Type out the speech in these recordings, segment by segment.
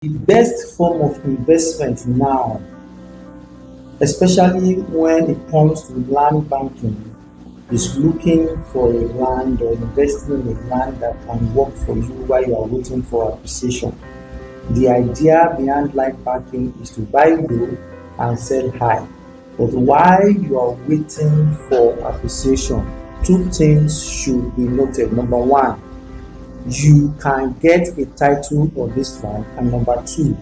The best form of investment now, especially when it comes to land banking, is looking for a land or investing in a land that can work for you while you are waiting for appreciation. The idea behind land banking is to buy low and sell high. But while you are waiting for appreciation, two things should be noted. Number one, you can get a title on this land, and number two,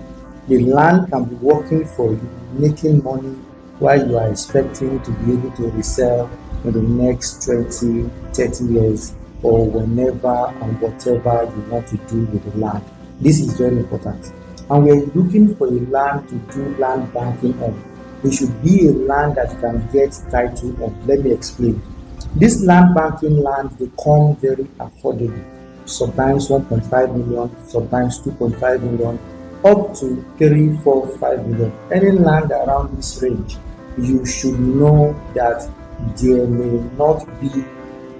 the land can be working for you, making money while you are expecting to be able to resell in the next 20, 30 years, or whenever and whatever you want to do with the land. This is very important. And we're looking for a land to do land banking on. It should be a land that you can get title on. Let me explain. This land banking land, they come very affordable. Sometimes 1.5 million, sometimes 2.5 million, up to 3, 4, 5 million. Any land around this range, you should know that there may not be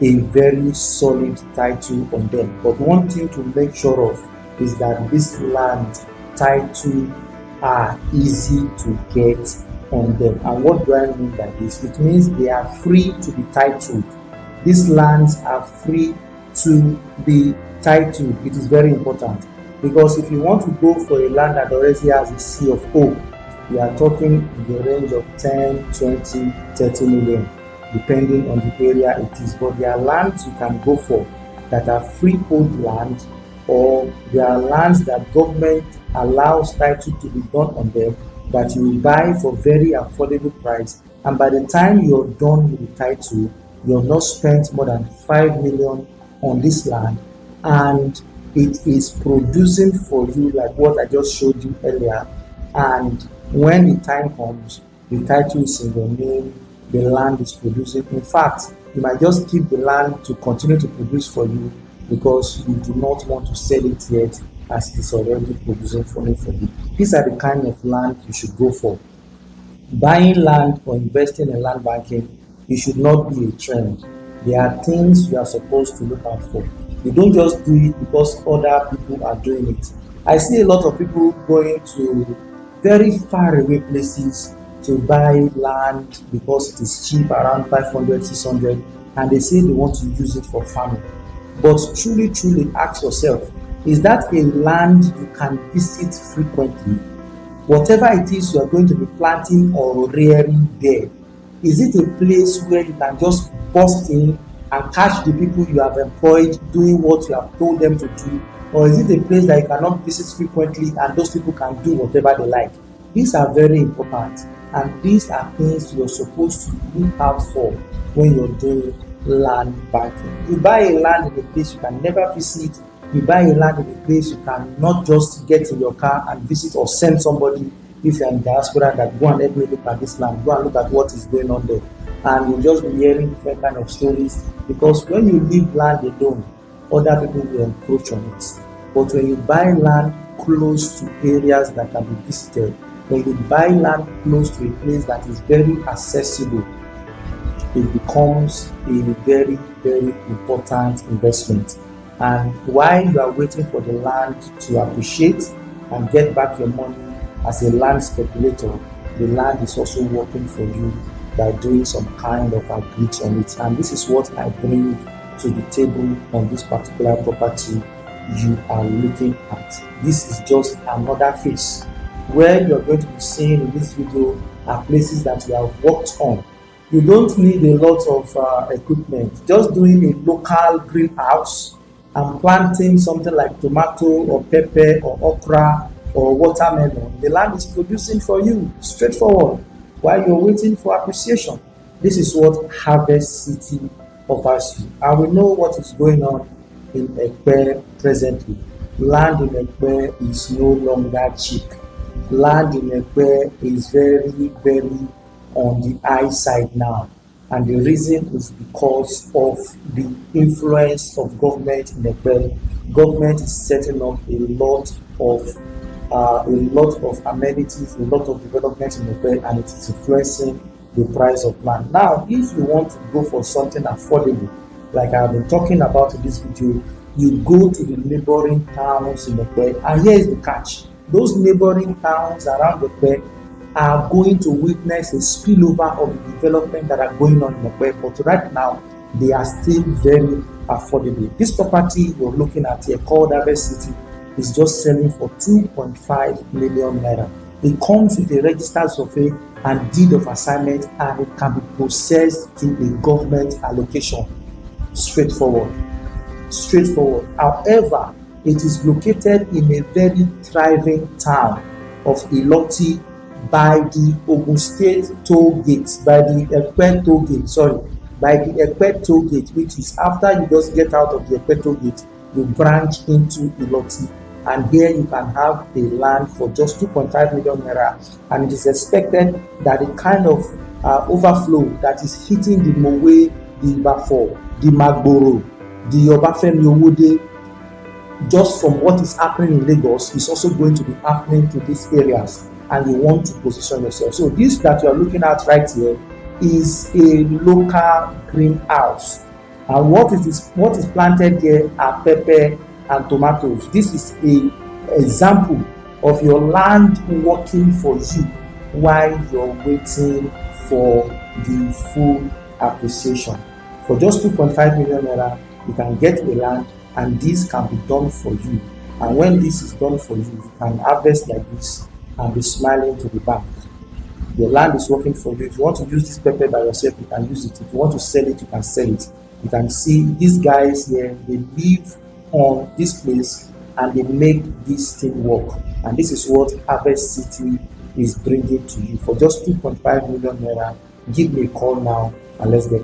a very solid title on them. But one thing to make sure of is that this land title are easy to get on them. And what do I mean by this? It means they are free to be titled. These lands are free to be titled. It is very important, because if you want to go for a land that already has a C of O, we are talking in the range of 10, 20, 30 million, depending on the area it is. But there are lands you can go for that are freehold land, or there are lands that government allows title to be done on them, that you will buy for very affordable price, and by the time you're done with the title, you have not spent more than 5 million on this land, and it is producing for you like what I just showed you earlier. And when the time comes, the title is in your name, the land is producing. In fact, you might just keep the land to continue to produce for you, because you do not want to sell it yet, as it is already producing for you. These are the kind of land you should go for. Buying land or investing in land banking, it should not be a trend. There are things you are supposed to look out for. You don't just do it because other people are doing it. I see a lot of people going to very far away places to buy land because it is cheap, around 500, 600, and they say they want to use it for farming. But truly, truly ask yourself, is that a land you can visit frequently? Whatever it is you are going to be planting or rearing there, is it a place where you can just burst in and catch the people you have employed doing what you have told them to do? Or is it a place that you cannot visit frequently and those people can do whatever they like? These are very important, and these are things you're supposed to look out for when you're doing land banking. You buy a land in a place you can never visit, you buy a land in a place you can not just get in your car and visit, or send somebody if you're in diaspora that go and help me look at this land, go and look at what is going on there. And you'll just be hearing different kind of stories, because when you leave land alone, other people will encroach on it. But when you buy land close to areas that can be visited, when you buy land close to a place that is very accessible, it becomes a very, very important investment. And while you are waiting for the land to appreciate and get back your money as a land speculator, the land is also working for you by doing some kind of outreach on it. And this is what I bring to the table on this particular property you are looking at. This is just another face. Where you're going to be seeing in this video are places that you have worked on. You don't need a lot of equipment. Just doing a local greenhouse and planting something like tomato or pepper or okra or watermelon, the land is producing for you, straightforward, while you're waiting for appreciation. This is what Harvest City offers you. And we know what is going on in Epe presently. Land in Epe is no longer cheap. Land in Epe is very, very on the high side now. And the reason is because of the influence of government in Epe. Government is setting up a lot of amenities, a lot of development in Epe, and it is influencing the price of land. Now, if you want to go for something affordable, like I have been talking about in this video, you go to the neighboring towns in Epe, and here is the catch. those neighboring towns around the Epe are going to witness a spillover of the development that are going on in the Epe, but right now they are still very affordable. This property you're looking at here called Yaba City is just selling for 2.5 million naira. It comes with a registered survey and deed of assignment, and it can be processed to a government allocation. Straightforward. Straightforward. However, it is located in a very thriving town of ILOTI by the Ogun State toll gate, by the Epe toll gate, by the Epe toll gate, which is after you just get out of the Epe toll gate, you branch into ILOTI, and here you can have a land for just 2.5 million naira, and it is expected that the kind of overflow that is hitting the Mowe, the Ibafo, the Magboro, the Obafemi Owode, just from what is happening in Lagos, is also going to be happening to these areas, and you want to position yourself. So this that you are looking at right here is a local greenhouse, and what is planted here are pepper and tomatoes. This is a example of your land working for you while you're waiting for the full appreciation. For just 2.5 million naira, you can get a land, and this can be done for you. And when this is done for you, you can harvest like this and be smiling to the bank. Your land is working for you. If you want to use this pepper by yourself, you can use it. If you want to sell it, you can sell it. You can see these guys here, they live on this place and they make this thing work. And this is what Yaba City is bringing to you. For just 2.5 million naira, give me a call now and let's get